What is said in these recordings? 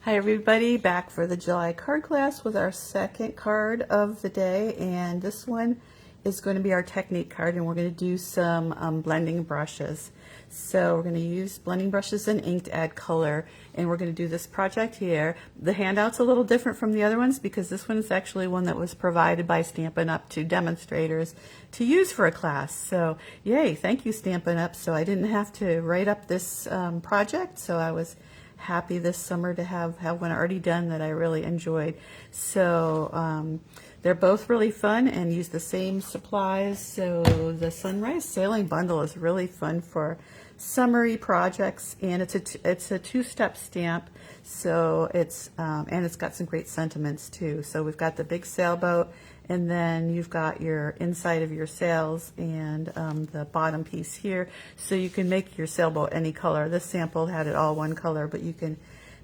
Hi everybody, back for the July card class with our second card of the day, and this one is going to be our technique card, and we're going to do some blending brushes. So we're going to use blending brushes and ink to add color, and we're going to do this project here. The handout's a little different from the other ones because this one is actually one that was provided by Stampin' Up! To demonstrators to use for a class. So yay, thank you Stampin' Up! So I didn't have to write up this project, so I was happy this summer to have one already done that I really enjoyed. So they're both really fun and use the same supplies. So the Sunrise Sailing Bundle is really fun for summery projects, and it's a two-step stamp. So it's and it's got some great sentiments too. So we've got the big sailboat, and then you've got your inside of your sails and the bottom piece here. So you can make your sailboat any color. This sample had it all one color, but you can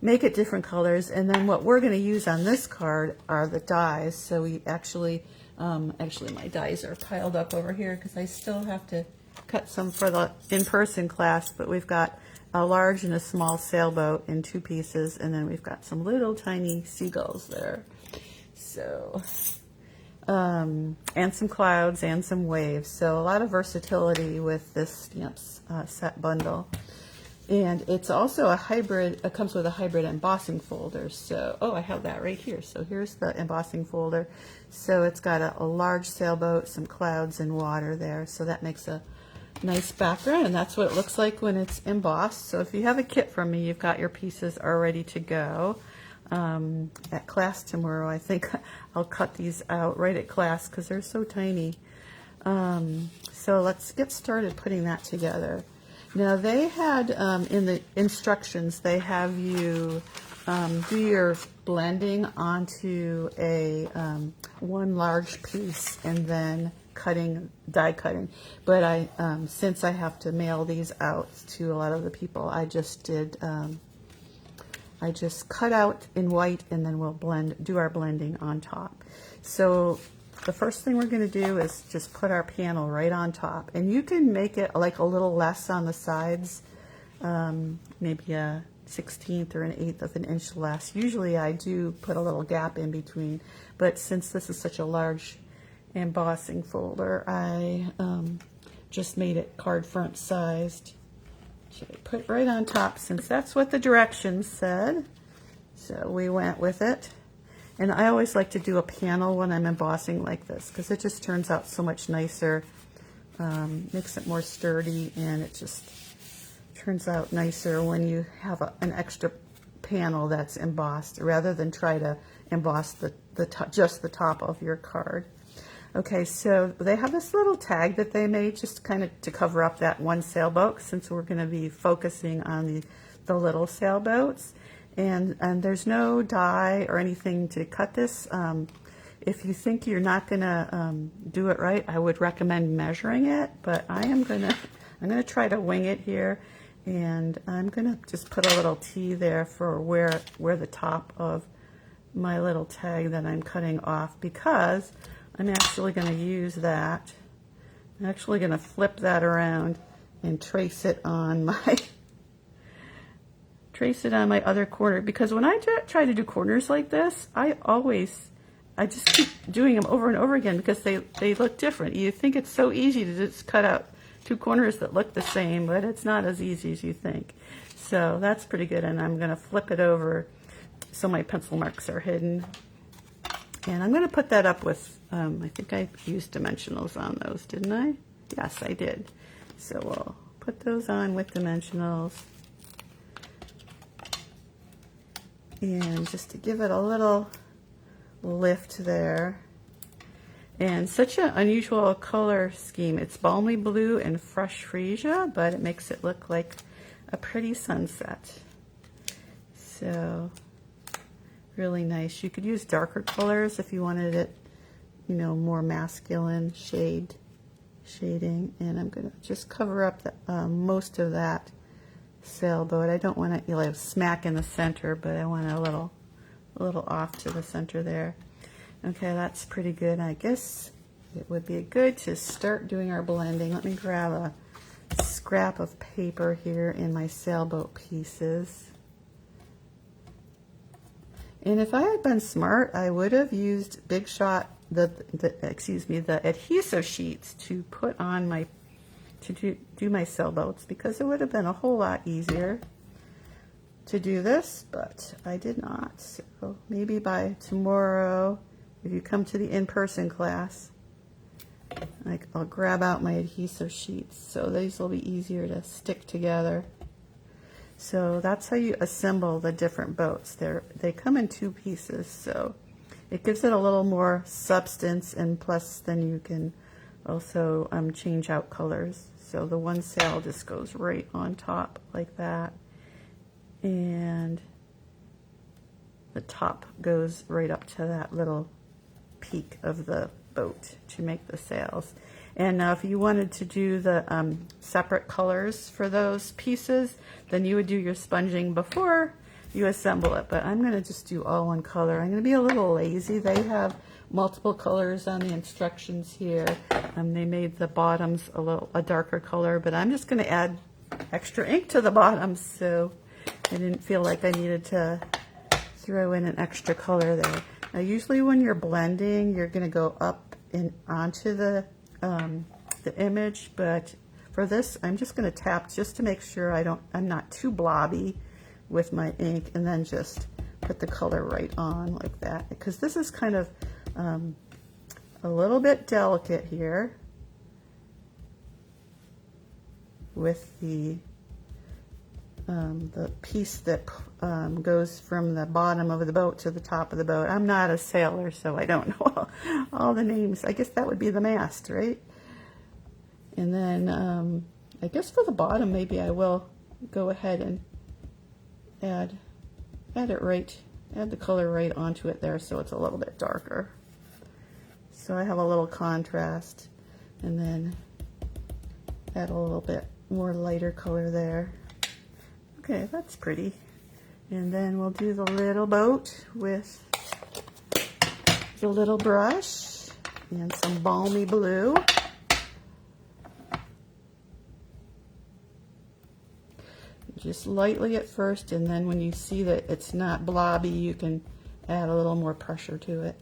make it different colors. And then what we're going to use on this card are the dies. So we actually my dies are piled up over here because I still have to cut some for the in-person class, but we've got a large and a small sailboat in two pieces, and then we've got some little tiny seagulls there. So and some clouds and some waves. So a lot of versatility with this stamps set bundle. And it's also a hybrid, it comes with a hybrid embossing folder. So, oh, I have that right here. So here's the embossing folder. So it's got a large sailboat, some clouds and water there. So that makes a nice background, and that's what it looks like when it's embossed. So if you have a kit from me, you've got your pieces all ready to go. At class tomorrow, I think I'll cut these out right at class because they're so tiny. So let's get started putting that together. Now they had in the instructions, they have you do your blending onto a one large piece and then die cutting. But I since I have to mail these out to a lot of the people, I just did I just cut out in white, and then we'll do our blending on top. So the first thing we're going to do is just put our panel right on top, and you can make it like a little less on the sides, maybe a 1/16 or an 1/8 of an inch less. Usually I do put a little gap in between, but since this is such a large embossing folder, I just made it card front sized. Should I put right on top since that's what the directions said? So we went with it. And I always like to do a panel when I'm embossing like this because it just turns out so much nicer, makes it more sturdy, and it just turns out nicer when you have an extra panel that's embossed rather than try to emboss just the top of your card. Okay, so they have this little tag that they made just kind of to cover up that one sailboat, since we're going to be focusing on the little sailboats. And there's no die or anything to cut this. If you think you're not going to do it right, I would recommend measuring it, but I'm going to try to wing it here, and I'm going to just put a little T there for where the top of my little tag that I'm cutting off, because I'm actually going to use that. I'm actually going to flip that around and trace it on my other corner, because when I try to do corners like this, I just keep doing them over and over again because they look different. You think it's so easy to just cut out two corners that look the same, but it's not as easy as you think. So that's pretty good, and I'm going to flip it over so my pencil marks are hidden. And I'm going to put that up with, I think I used dimensionals on those, didn't I? Yes, I did. So we'll put those on with dimensionals. And just to give it a little lift there. And such an unusual color scheme. It's balmy blue and fresh freesia, but it makes it look like a pretty sunset. So really nice. You could use darker colors if you wanted it, more masculine shading. And I'm going to just cover up most of that sailboat. I don't want it smack in the center, but I want a little off to the center there. Okay, that's pretty good. I guess it would be good to start doing our blending. Let me grab a scrap of paper here in my sailboat pieces. And if I had been smart, I would have used Big Shot, the adhesive sheets to put on my, to do my sailboats, because it would have been a whole lot easier to do this, but I did not. So maybe by tomorrow, if you come to the in-person class, I'll grab out my adhesive sheets, so these will be easier to stick together. So that's how you assemble the different boats. They come in 2 pieces, so it gives it a little more substance, and plus then you can also change out colors. So the one sail just goes right on top like that, and the top goes right up to that little peak of the boat to make the sails. And now if you wanted to do the separate colors for those pieces, then you would do your sponging before you assemble it. But I'm going to just do all one color. I'm going to be a little lazy. They have multiple colors on the instructions here. They made the bottoms a darker color, but I'm just going to add extra ink to the bottoms, so I didn't feel like I needed to throw in an extra color there. Now usually when you're blending, you're going to go up and onto the image, but for this I'm just going to tap just to make sure I'm not too blobby with my ink, and then just put the color right on like that, because this is kind of a little bit delicate here with the piece that goes from the bottom of the boat to the top of the boat. I'm not a sailor, so I don't know all the names. I guess that would be the mast, right? And then I guess for the bottom, maybe I will go ahead and add the color right onto it there, so it's a little bit darker. So I have a little contrast, and then add a little bit more lighter color there. Okay, that's pretty. And then we'll do the little boat with the little brush and some balmy blue. Just lightly at first, and then when you see that it's not blobby, you can add a little more pressure to it.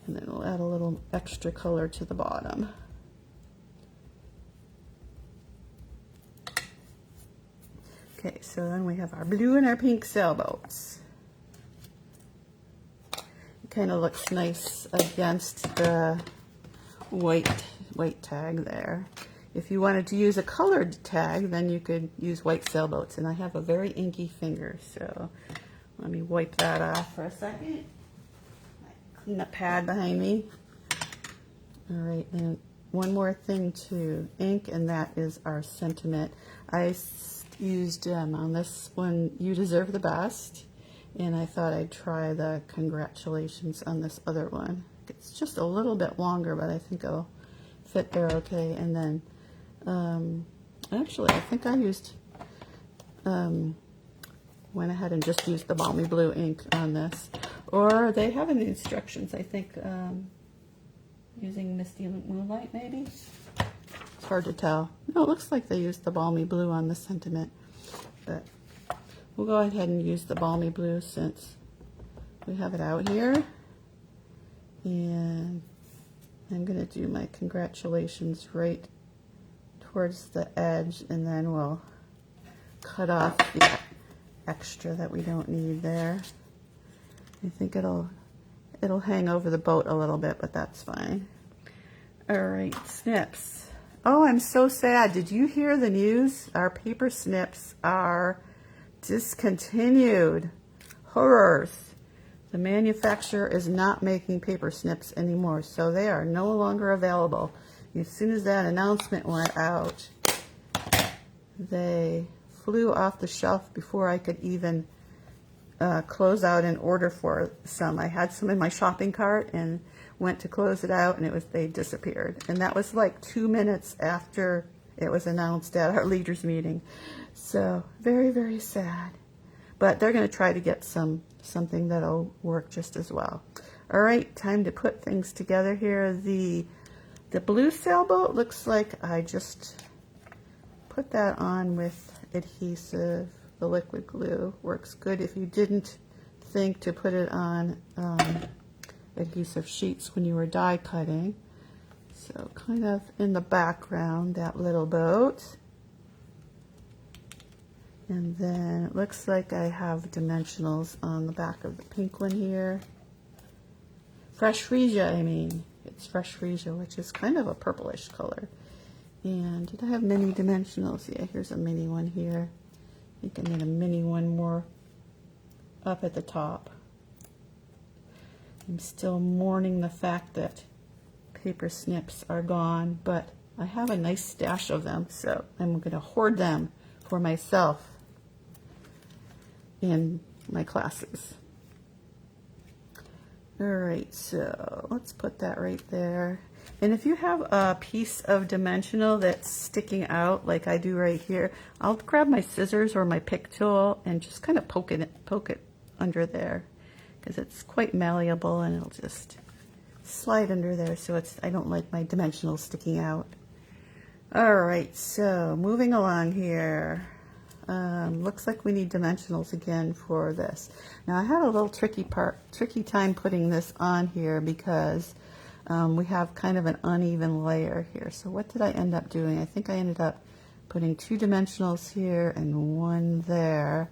And then we'll add a little extra color to the bottom. Okay, so then we have our blue and our pink sailboats. It kind of looks nice against the white tag there. If you wanted to use a colored tag, then you could use white sailboats, and I have a very inky finger, so let me wipe that off for a second. Clean up pad behind me. All right, and one more thing to ink, and that is our sentiment. I used on this one, "You Deserve the Best," and I thought I'd try the congratulations on this other one. It's just a little bit longer, but I think it'll fit there okay. And then actually I think I went ahead and just used the balmy blue ink on this, or they have in the instructions, I think, using Misty Moonlight maybe. It's hard to tell. No, it looks like they used the balmy blue on the sentiment, but we'll go ahead and use the balmy blue since we have it out here. And I'm going to do my congratulations right towards the edge, and then we'll cut off the extra that we don't need there. I think it'll hang over the boat a little bit, but that's fine. All right, snips. Oh, I'm so sad. Did you hear the news? Our paper snips are discontinued. Horrors. The manufacturer is not making paper snips anymore, so they are no longer available. As soon as that announcement went out, they flew off the shelf before I could even close out an order for some. I had some in my shopping cart and went to close it out, and they disappeared. And that was like 2 minutes after it was announced at our leaders meeting. So very, very sad. But they're going to try to get something that'll work just as well. All right, time to put things together here. The blue sailboat looks like I just put that on with adhesive. The liquid glue works good if you didn't think to put it on adhesive sheets when you were die cutting. So kind of in the background, that little boat. And then it looks like I have dimensionals on the back of the pink one here. Fresh Freesia, I mean. It's Fresh Freesia, which is kind of a purplish color. And did I have mini dimensionals? Yeah, here's a mini one here. I think I need a mini one more up at the top. I'm still mourning the fact that paper snips are gone, but I have a nice stash of them, so I'm going to hoard them for myself in my classes. All right, so let's put that right there. And if you have a piece of dimensional that's sticking out like I do right here, I'll grab my scissors or my pick tool and just kind of poke it under there, because it's quite malleable and it'll just slide under there, so I don't like my dimensionals sticking out. All right, so moving along here. Looks like we need dimensionals again for this. Now I had a little tricky time putting this on here because we have kind of an uneven layer here. So what did I end up doing? I think I ended up putting 2 dimensionals here and 1 there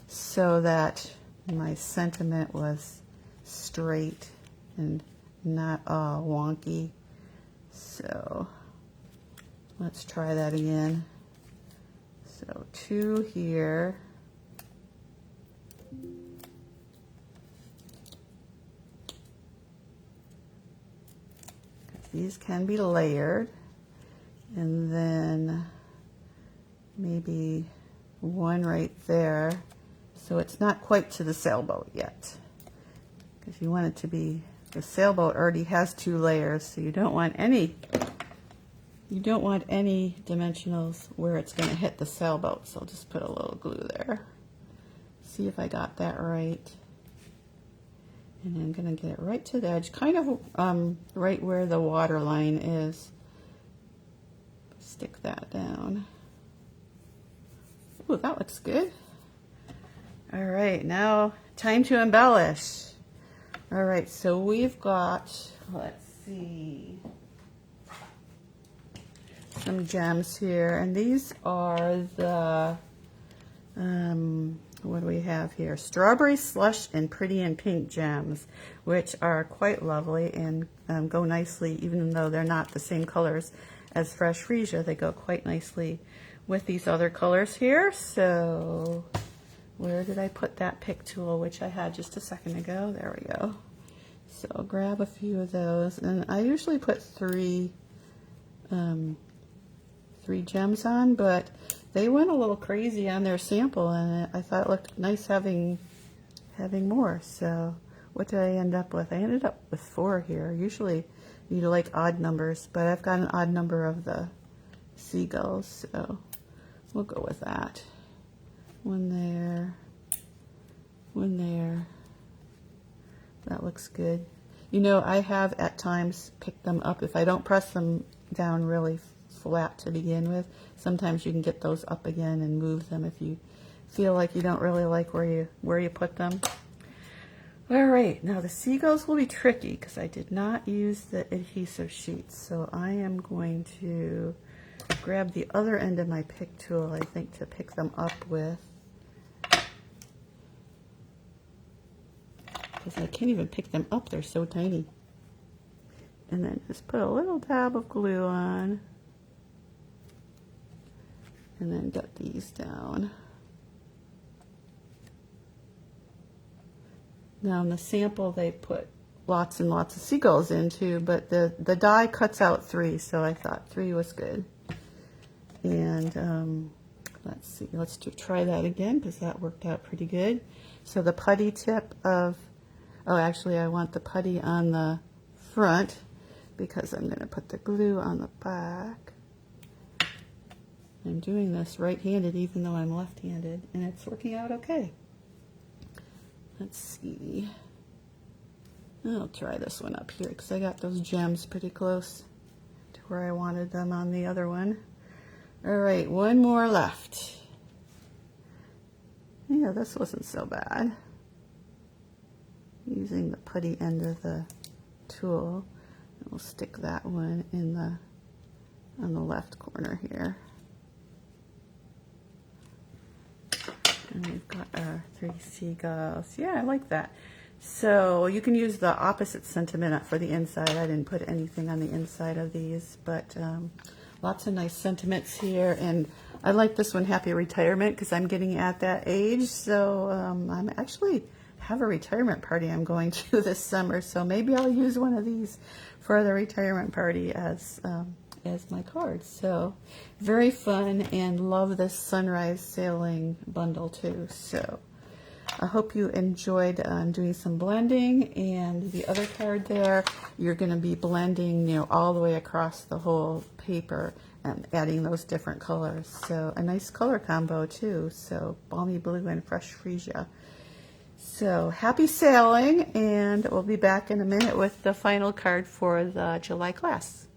so that my sentiment was straight and not all wonky. So let's try that again. So 2 here. These can be layered. And then maybe 1 right there. So it's not quite to the sailboat yet, because you want it to be, the sailboat already has 2 layers, so you don't want any dimensionals where it's going to hit the sailboat. So I'll just put a little glue there. See if I got that right. And I'm going to get it right to the edge, kind of right where the water line is. Stick that down. Ooh, that looks good. All right, now time to embellish. All right, so we've got, let's see, some gems here, and these are the, what do we have here? Strawberry Slush and Pretty in Pink gems, which are quite lovely and go nicely, even though they're not the same colors as Fresh Freesia. They go quite nicely with these other colors here. So where did I put that pick tool, which I had just a second ago? There we go. So I'll grab a few of those, and I usually put 3 gems on, but they went a little crazy on their sample, and I thought it looked nice having more. So what did I end up with? I ended up with 4 here. Usually you like odd numbers, but I've got an odd number of the seagulls, so we'll go with that. 1 there, 1 there. That looks good. You know, I have at times picked them up. If I don't press them down really flat to begin with, sometimes you can get those up again and move them if you feel like you don't really like where you put them. All right, now the seagulls will be tricky because I did not use the adhesive sheets, so I am going to grab the other end of my pick tool, I think, to pick them up with, because I can't even pick them up, they're so tiny. And then just put a little dab of glue on, and then get these down. Now in the sample they put lots and lots of seagulls into, but the die cuts out 3, so I thought 3 was good. And let's see, let's try that again, because that worked out pretty good. So the putty tip of, oh, actually I want the putty on the front, because I'm going to put the glue on the back. I'm doing this right-handed even though I'm left-handed, and it's working out okay. Let's see. I'll try this one up here because I got those gems pretty close to where I wanted them on the other one. All right, one more left. Yeah, this wasn't so bad. Using the putty end of the tool, we'll stick that one in the on the left corner here. And we've got our 3 seagulls. Yeah, I like that. So you can use the opposite sentiment for the inside. I didn't put anything on the inside of these, but lots of nice sentiments here. And I like this one, Happy Retirement, because I'm getting at that age. So I'm actually have a retirement party I'm going to this summer. So maybe I'll use one of these for the retirement party as my card. So very fun, and love this Sunrise Sailing bundle too. So I hope you enjoyed doing some blending. And the other card there, you're going to be blending, you know, all the way across the whole paper and adding those different colors. So a nice color combo too. So Balmy Blue and Fresh Freesia. So happy sailing, and we'll be back in a minute with the final card for the July class.